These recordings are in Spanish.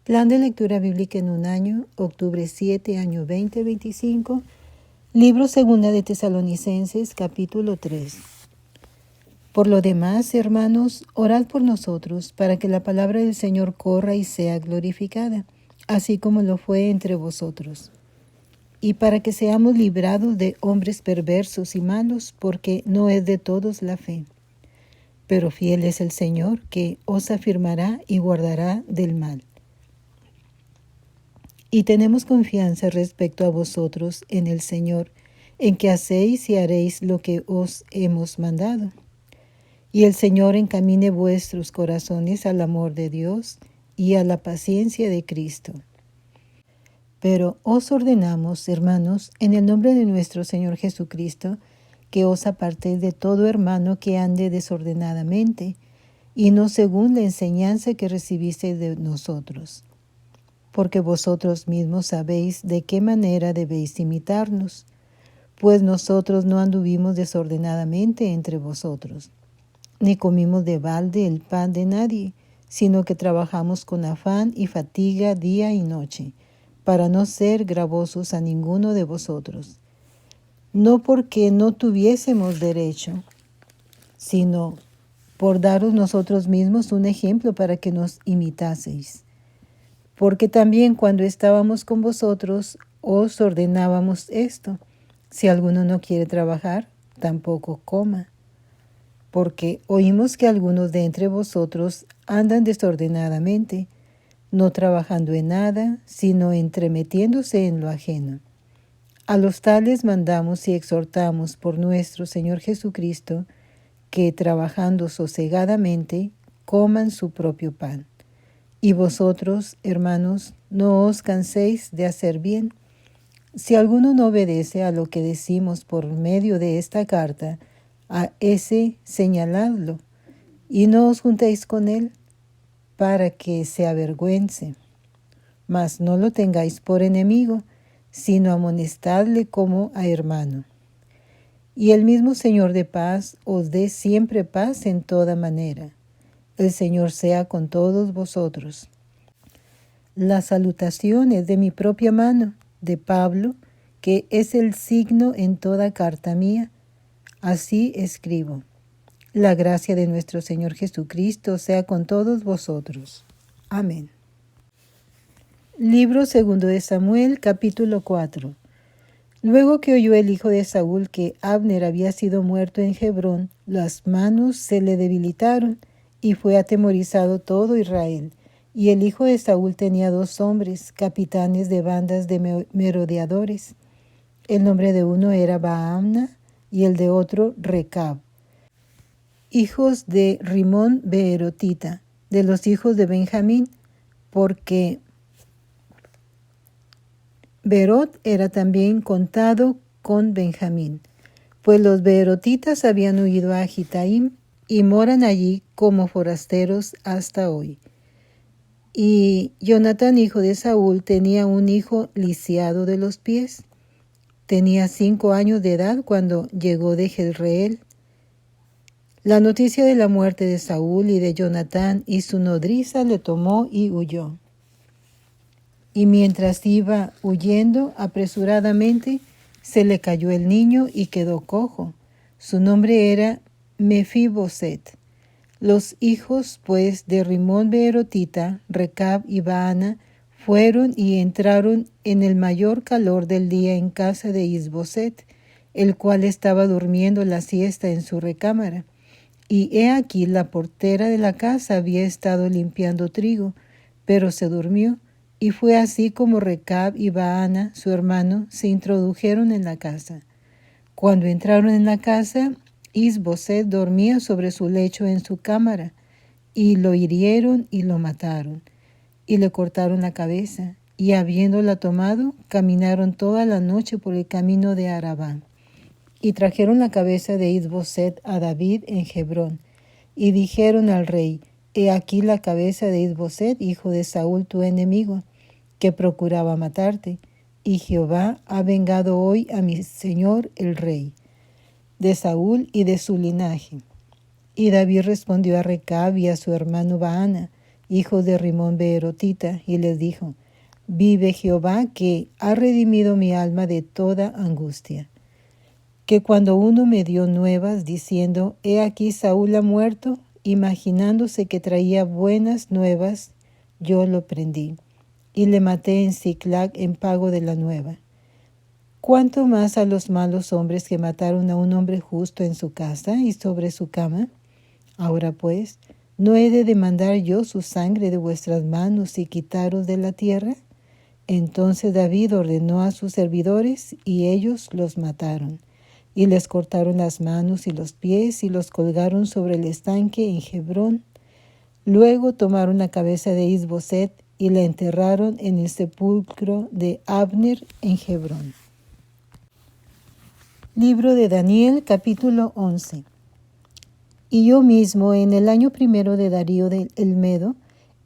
Plan de lectura bíblica en un año, octubre 7, año 2025. Libro segunda de Tesalonicenses, capítulo 3. Por lo demás, hermanos, orad por nosotros, para que la palabra del Señor corra y sea glorificada, así como lo fue entre vosotros. Y para que seamos librados de hombres perversos y malos, porque no es de todos la fe. Pero fiel es el Señor, que os afirmará y guardará del mal. Y tenemos confianza respecto a vosotros en el Señor, en que hacéis y haréis lo que os hemos mandado. Y el Señor encamine vuestros corazones al amor de Dios y a la paciencia de Cristo. Pero os ordenamos, hermanos, en el nombre de nuestro Señor Jesucristo, que os apartéis de todo hermano que ande desordenadamente, y no según la enseñanza que recibisteis de nosotros. Porque vosotros mismos sabéis de qué manera debéis imitarnos, pues nosotros no anduvimos desordenadamente entre vosotros, ni comimos de balde el pan de nadie, sino que trabajamos con afán y fatiga día y noche, para no ser gravosos a ninguno de vosotros. No porque no tuviésemos derecho, sino por daros nosotros mismos un ejemplo para que nos imitaseis. Porque también cuando estábamos con vosotros os ordenábamos esto: si alguno no quiere trabajar, tampoco coma. Porque oímos que algunos de entre vosotros andan desordenadamente, no trabajando en nada, sino entremetiéndose en lo ajeno. A los tales mandamos y exhortamos por nuestro Señor Jesucristo, que trabajando sosegadamente coman su propio pan. Y vosotros, hermanos, no os canséis de hacer bien. Si alguno no obedece a lo que decimos por medio de esta carta, a ese señaladlo, y no os juntéis con él, para que se avergüence. Mas no lo tengáis por enemigo, sino amonestadle como a hermano. Y el mismo Señor de paz os dé siempre paz en toda manera. El Señor sea con todos vosotros. La salutación es de mi propia mano, de Pablo, que es el signo en toda carta mía. Así escribo. La gracia de nuestro Señor Jesucristo sea con todos vosotros. Amén. Libro segundo de Samuel, capítulo 4. Luego que oyó el hijo de Saúl que Abner había sido muerto en Hebrón, las manos se le debilitaron y fue atemorizado todo Israel. Y el hijo de Saúl tenía 2 hombres, capitanes de bandas de merodeadores. El nombre de uno era Baamna y el de otro Recab, hijos de Rimón Beerotita, de los hijos de Benjamín, porque Beerot era también contado con Benjamín, pues los beerotitas habían huido a Gitaim y moran allí como forasteros hasta hoy. Y Jonatán, hijo de Saúl, tenía un hijo lisiado de los pies. Tenía 5 años de edad cuando llegó de Jezreel. La noticia de la muerte de Saúl y de Jonatán y su nodriza le tomó y huyó. Y mientras iba huyendo apresuradamente, se le cayó el niño y quedó cojo. Su nombre era Mefiboset. Los hijos, pues, de Rimón Beerotita, Recab y Baana, fueron y entraron en el mayor calor del día en casa de Isboset, el cual estaba durmiendo la siesta en su recámara. Y he aquí la portera de la casa había estado limpiando trigo, pero se durmió. Y fue así como Recab y Baana, su hermano, se introdujeron en la casa. Cuando entraron en la casa, Isboset dormía sobre su lecho en su cámara, y lo hirieron y lo mataron, y le cortaron la cabeza, y habiéndola tomado, caminaron toda la noche por el camino de Arabá. Y trajeron la cabeza de Isboset a David en Hebrón, y dijeron al rey: He aquí la cabeza de Isboset, hijo de Saúl, tu enemigo, que procuraba matarte, y Jehová ha vengado hoy a mi señor el rey, de Saúl y de su linaje. Y David respondió a Recab y a su hermano Baana, hijo de Rimón Beerotita, y les dijo: Vive Jehová, que ha redimido mi alma de toda angustia. Que cuando uno me dio nuevas, diciendo: He aquí Saúl ha muerto, imaginándose que traía buenas nuevas, yo lo prendí, y le maté en Siclag en pago de la nueva. ¿Cuánto más a los malos hombres que mataron a un hombre justo en su casa y sobre su cama? Ahora pues, ¿no he de demandar yo su sangre de vuestras manos y quitaros de la tierra? Entonces David ordenó a sus servidores, y ellos los mataron, y les cortaron las manos y los pies, y los colgaron sobre el estanque en Hebrón. Luego tomaron la cabeza de Isboset y la enterraron en el sepulcro de Abner en Hebrón. Libro de Daniel, capítulo 11. Y yo mismo, en el año primero de Darío el Medo,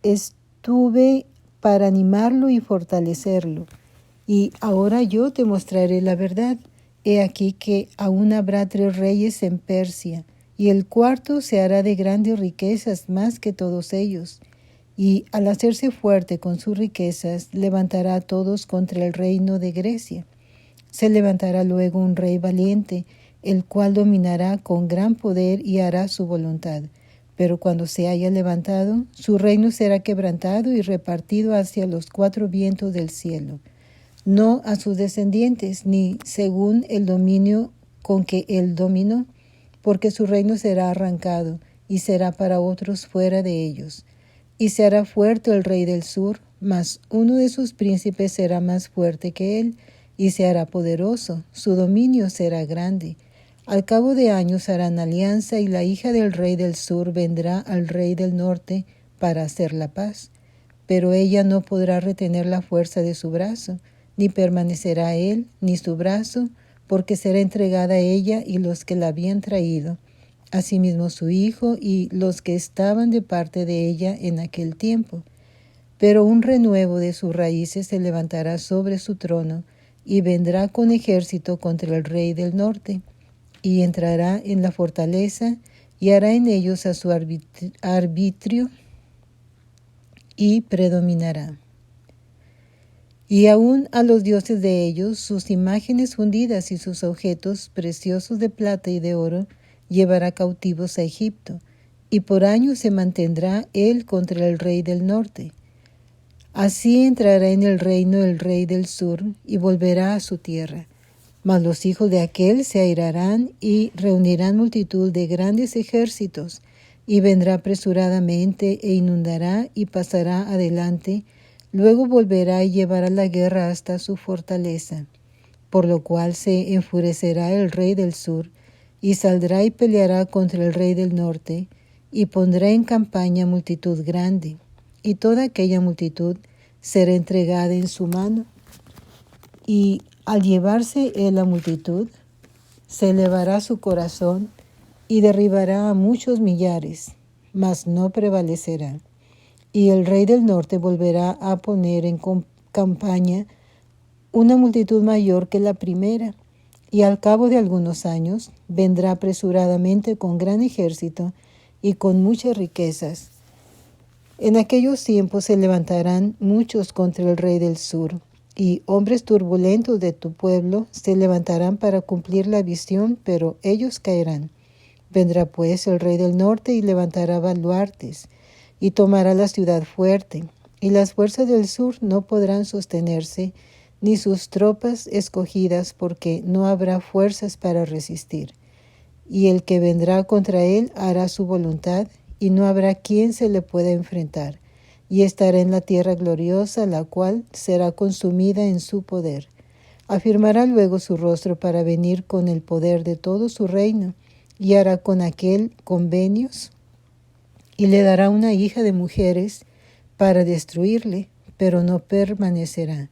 estuve para animarlo y fortalecerlo. Y ahora yo te mostraré la verdad. He aquí que aún habrá 3 reyes en Persia, y el cuarto se hará de grandes riquezas más que todos ellos. Y al hacerse fuerte con sus riquezas, levantará a todos contra el reino de Grecia. Se levantará luego un rey valiente, el cual dominará con gran poder y hará su voluntad. Pero cuando se haya levantado, su reino será quebrantado y repartido hacia los 4 vientos del cielo, no a sus descendientes, ni según el dominio con que él dominó, porque su reino será arrancado y será para otros fuera de ellos. Y se hará fuerte el rey del sur, mas uno de sus príncipes será más fuerte que él, y se hará poderoso, su dominio será grande. Al cabo de años harán alianza, y la hija del rey del sur vendrá al rey del norte para hacer la paz. Pero ella no podrá retener la fuerza de su brazo, ni permanecerá él, ni su brazo, porque será entregada a ella y los que la habían traído, asimismo su hijo y los que estaban de parte de ella en aquel tiempo. Pero un renuevo de sus raíces se levantará sobre su trono, y vendrá con ejército contra el rey del norte, y entrará en la fortaleza, y hará en ellos a su arbitrio, y predominará. Y aun a los dioses de ellos, sus imágenes fundidas y sus objetos preciosos de plata y de oro, llevará cautivos a Egipto, y por años se mantendrá él contra el rey del norte. Así entrará en el reino el rey del sur, y volverá a su tierra. Mas los hijos de aquél se airarán, y reunirán multitud de grandes ejércitos, y vendrá apresuradamente, e inundará, y pasará adelante. Luego volverá y llevará la guerra hasta su fortaleza, por lo cual se enfurecerá el rey del sur, y saldrá y peleará contra el rey del norte, y pondrá en campaña multitud grande, y toda aquella multitud será entregada en su mano. Y al llevarse él la multitud, se elevará su corazón, y derribará a muchos millares, mas no prevalecerá. Y el rey del norte volverá a poner en campaña una multitud mayor que la primera, y al cabo de algunos años vendrá apresuradamente con gran ejército y con muchas riquezas. En aquellos tiempos se levantarán muchos contra el rey del sur, y hombres turbulentos de tu pueblo se levantarán para cumplir la visión, pero ellos caerán. Vendrá pues el rey del norte y levantará baluartes, y tomará la ciudad fuerte, y las fuerzas del sur no podrán sostenerse, ni sus tropas escogidas, porque no habrá fuerzas para resistir. Y el que vendrá contra él hará su voluntad, y no habrá quien se le pueda enfrentar, y estará en la tierra gloriosa, la cual será consumida en su poder. Afirmará luego su rostro para venir con el poder de todo su reino, y hará con aquel convenios, y le dará una hija de mujeres para destruirle, pero no permanecerá,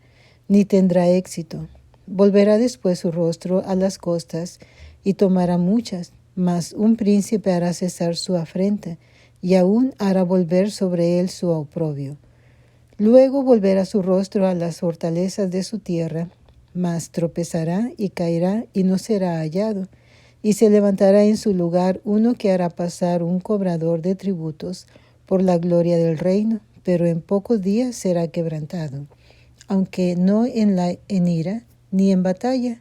ni tendrá éxito. Volverá después su rostro a las costas, y tomará muchas, mas un príncipe hará cesar su afrenta, y aún hará volver sobre él su oprobio. Luego volverá su rostro a las fortalezas de su tierra, mas tropezará y caerá y no será hallado, y se levantará en su lugar uno que hará pasar un cobrador de tributos por la gloria del reino, pero en pocos días será quebrantado, aunque no en ira ni en batalla.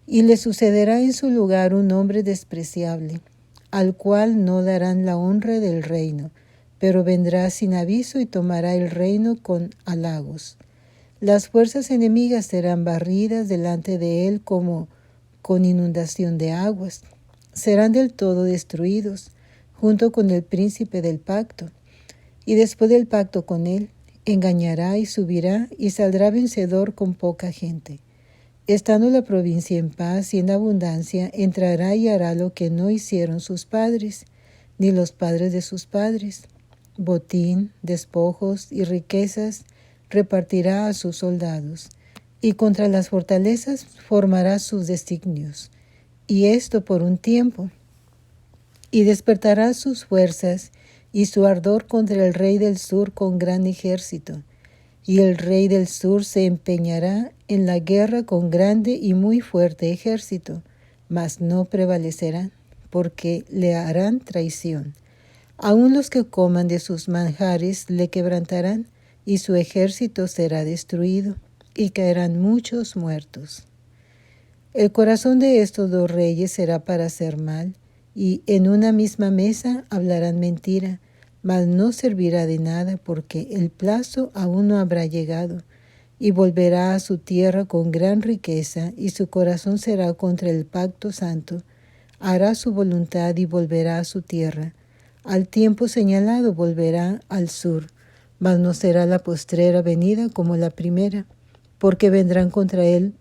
Y le sucederá en su lugar un hombre despreciable, al cual no darán la honra del reino, pero vendrá sin aviso y tomará el reino con halagos. Las fuerzas enemigas serán barridas delante de él como con inundación de aguas. Serán del todo destruidos, junto con el príncipe del pacto. Y después del pacto con él, engañará y subirá y saldrá vencedor con poca gente. Estando la provincia en paz y en abundancia, entrará y hará lo que no hicieron sus padres, ni los padres de sus padres. Botín, despojos y riquezas repartirá a sus soldados, y contra las fortalezas formará sus designios, y esto por un tiempo. Y despertará sus fuerzas y su ardor contra el rey del sur con gran ejército. Y el rey del sur se empeñará en la guerra con grande y muy fuerte ejército, mas no prevalecerá, porque le harán traición. Aun los que coman de sus manjares le quebrantarán, y su ejército será destruido, y caerán muchos muertos. El corazón de estos dos reyes será para hacer mal, y en una misma mesa hablarán mentira, mas no servirá de nada, porque el plazo aún no habrá llegado, y volverá a su tierra con gran riqueza, y su corazón será contra el pacto santo. Hará su voluntad y volverá a su tierra. Al tiempo señalado volverá al sur, mas no será la postrera venida como la primera, porque vendrán contra él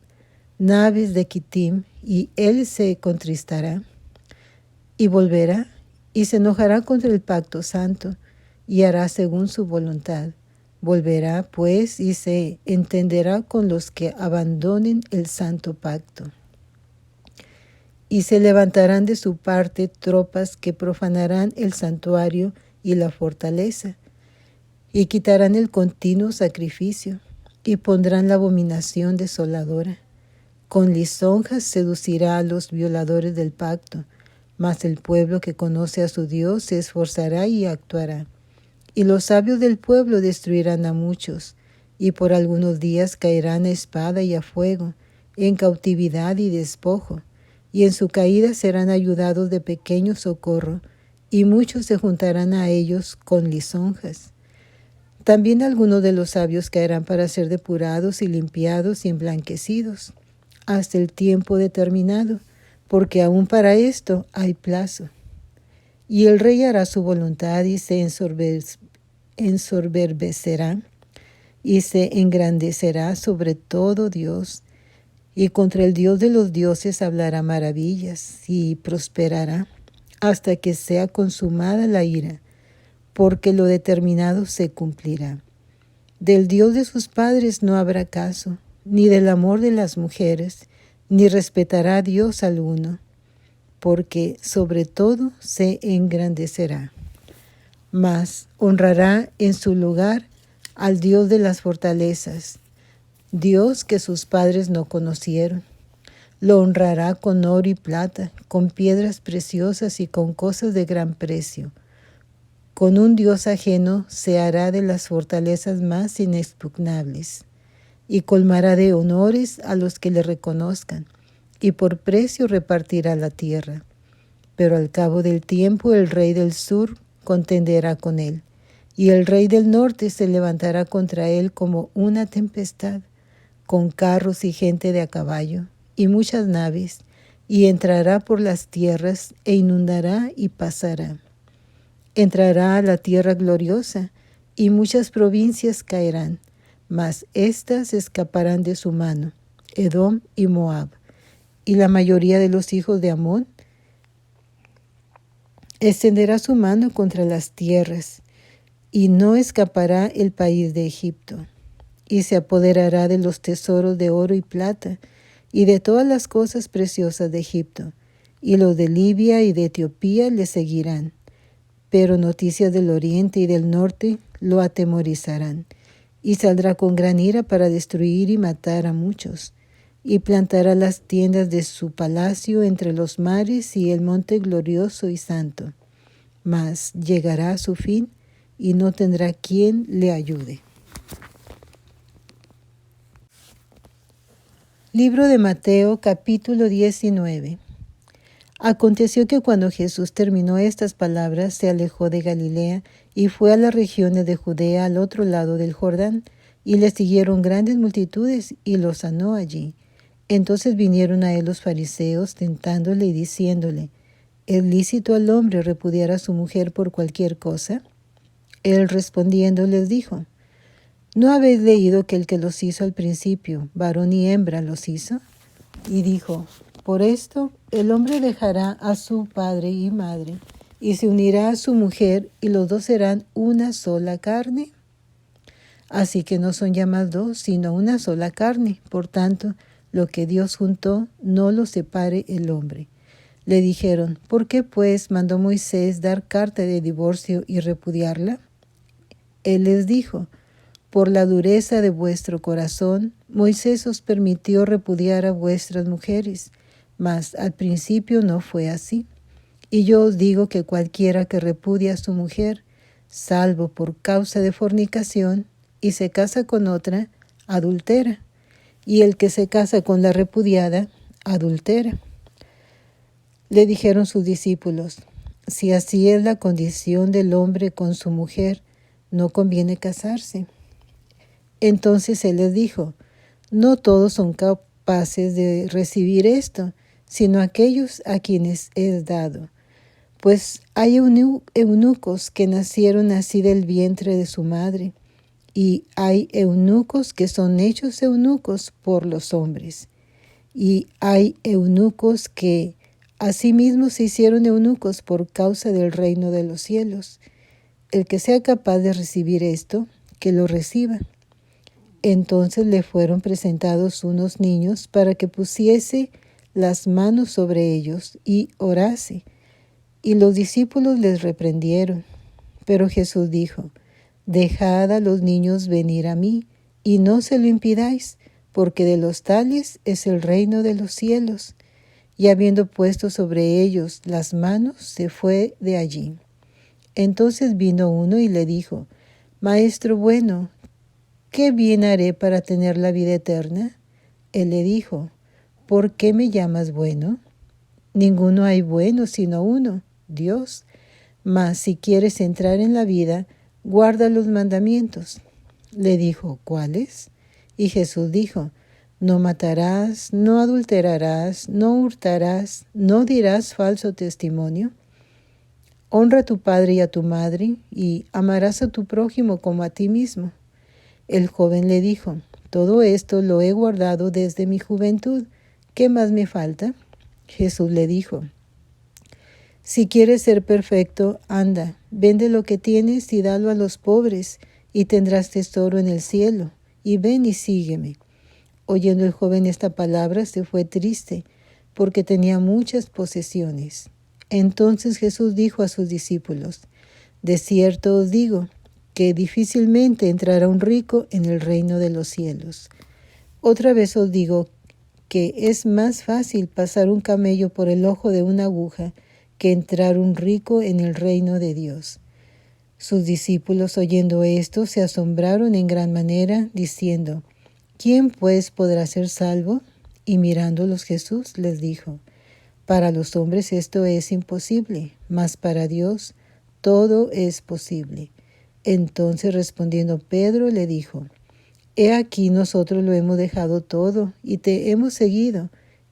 naves de Quitim, y él se contristará, y volverá, y se enojará contra el pacto santo, y hará según su voluntad. Volverá, pues, y se entenderá con los que abandonen el santo pacto. Y se levantarán de su parte tropas que profanarán el santuario y la fortaleza, y quitarán el continuo sacrificio, y pondrán la abominación desoladora. Con lisonjas seducirá a los violadores del pacto, mas el pueblo que conoce a su Dios se esforzará y actuará. Y los sabios del pueblo destruirán a muchos, y por algunos días caerán a espada y a fuego, en cautividad y despojo, y en su caída serán ayudados de pequeño socorro, y muchos se juntarán a ellos con lisonjas. También algunos de los sabios caerán para ser depurados y limpiados y emblanquecidos, hasta el tiempo determinado, porque aún para esto hay plazo. Y el rey hará su voluntad y se ensoberbecerá y se engrandecerá sobre todo Dios, y contra el Dios de los dioses hablará maravillas y prosperará hasta que sea consumada la ira, porque lo determinado se cumplirá. Del Dios de sus padres no habrá caso, ni del amor de las mujeres, ni respetará a Dios alguno, porque sobre todo se engrandecerá. Mas honrará en su lugar al Dios de las fortalezas, Dios que sus padres no conocieron. Lo honrará con oro y plata, con piedras preciosas y con cosas de gran precio. Con un Dios ajeno se hará de las fortalezas más inexpugnables, y colmará de honores a los que le reconozcan, y por precio repartirá la tierra. Pero al cabo del tiempo el rey del sur contenderá con él, y el rey del norte se levantará contra él como una tempestad, con carros y gente de a caballo, y muchas naves, y entrará por las tierras, e inundará y pasará. Entrará a la tierra gloriosa, y muchas provincias caerán, mas éstas escaparán de su mano, Edom y Moab, y la mayoría de los hijos de Amón extenderá su mano contra las tierras, y no escapará el país de Egipto, y se apoderará de los tesoros de oro y plata, y de todas las cosas preciosas de Egipto, y los de Libia y de Etiopía le seguirán. Pero noticias del oriente y del norte lo atemorizarán, y saldrá con gran ira para destruir y matar a muchos, y plantará las tiendas de su palacio entre los mares y el monte glorioso y santo. Mas llegará a su fin, y no tendrá quien le ayude. Libro de Mateo, capítulo 19. Aconteció que cuando Jesús terminó estas palabras, se alejó de Galilea y fue a las regiones de Judea al otro lado del Jordán, y le siguieron grandes multitudes y lo sanó allí. Entonces vinieron a él los fariseos, tentándole y diciéndole: ¿Es lícito al hombre repudiar a su mujer por cualquier cosa? Él respondiendo les dijo: ¿No habéis leído que el que los hizo al principio, varón y hembra, los hizo? Y dijo: Por esto el hombre dejará a su padre y madre, y se unirá a su mujer, y los dos serán una sola carne. Así que no son ya más dos, sino una sola carne. Por tanto, lo que Dios juntó, no lo separe el hombre. Le dijeron: ¿Por qué pues mandó Moisés dar carta de divorcio y repudiarla? Él les dijo: Por la dureza de vuestro corazón, Moisés os permitió repudiar a vuestras mujeres, mas al principio no fue así. Y yo os digo que cualquiera que repudia a su mujer, salvo por causa de fornicación, y se casa con otra, adultera, y el que se casa con la repudiada, adultera. Le dijeron sus discípulos: Si así es la condición del hombre con su mujer, no conviene casarse. Entonces él les dijo: No todos son capaces de recibir esto, sino aquellos a quienes es dado. Pues hay eunucos que nacieron así del vientre de su madre, y hay eunucos que son hechos eunucos por los hombres, y hay eunucos que asimismo se hicieron eunucos por causa del reino de los cielos. El que sea capaz de recibir esto, que lo reciba. Entonces le fueron presentados unos niños para que pusiese las manos sobre ellos y orase. Y los discípulos les reprendieron. Pero Jesús dijo: Dejad a los niños venir a mí, y no se lo impidáis, porque de los tales es el reino de los cielos. Y habiendo puesto sobre ellos las manos, se fue de allí. Entonces vino uno y le dijo: Maestro bueno, ¿qué bien haré para tener la vida eterna? Él le dijo: ¿Por qué me llamas bueno? Ninguno hay bueno sino uno, Dios. Mas si quieres entrar en la vida, guarda los mandamientos. Le dijo: ¿Cuáles? Y Jesús dijo: No matarás, no adulterarás, no hurtarás, no dirás falso testimonio. Honra a tu padre y a tu madre, y amarás a tu prójimo como a ti mismo. El joven le dijo: Todo esto lo he guardado desde mi juventud. ¿Qué más me falta? Jesús le dijo: Si quieres ser perfecto, anda, vende lo que tienes y dalo a los pobres, y tendrás tesoro en el cielo. Y ven y sígueme. Oyendo el joven esta palabra, se fue triste, porque tenía muchas posesiones. Entonces Jesús dijo a sus discípulos: De cierto os digo, que difícilmente entrará un rico en el reino de los cielos. Otra vez os digo que es más fácil pasar un camello por el ojo de una aguja que entrar un rico en el reino de Dios. Sus discípulos, oyendo esto, se asombraron en gran manera, diciendo: ¿Quién pues podrá ser salvo? Y mirándolos Jesús les dijo: Para los hombres esto es imposible, mas para Dios todo es posible. Entonces respondiendo Pedro le dijo: He aquí nosotros lo hemos dejado todo y te hemos seguido.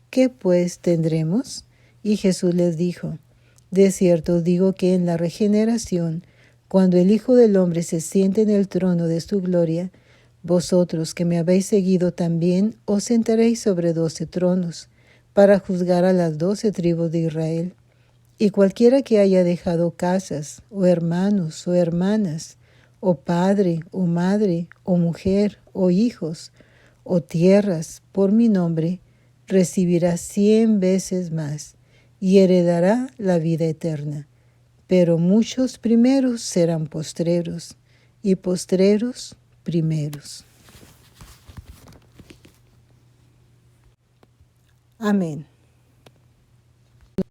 ¿Qué pues tendremos? Y Jesús les dijo: De cierto os digo que en la regeneración, cuando el Hijo del Hombre se siente en el trono de su gloria, vosotros que me habéis seguido también os sentaréis sobre 12 tronos, para juzgar a las 12 tribus de Israel. Y cualquiera que haya dejado casas, o hermanos, o hermanas, o padre, o madre, o mujer, o hijos, o tierras, por mi nombre, recibirá 100 veces más, y heredará la vida eterna. Pero muchos primeros serán postreros, y postreros primeros. Amén.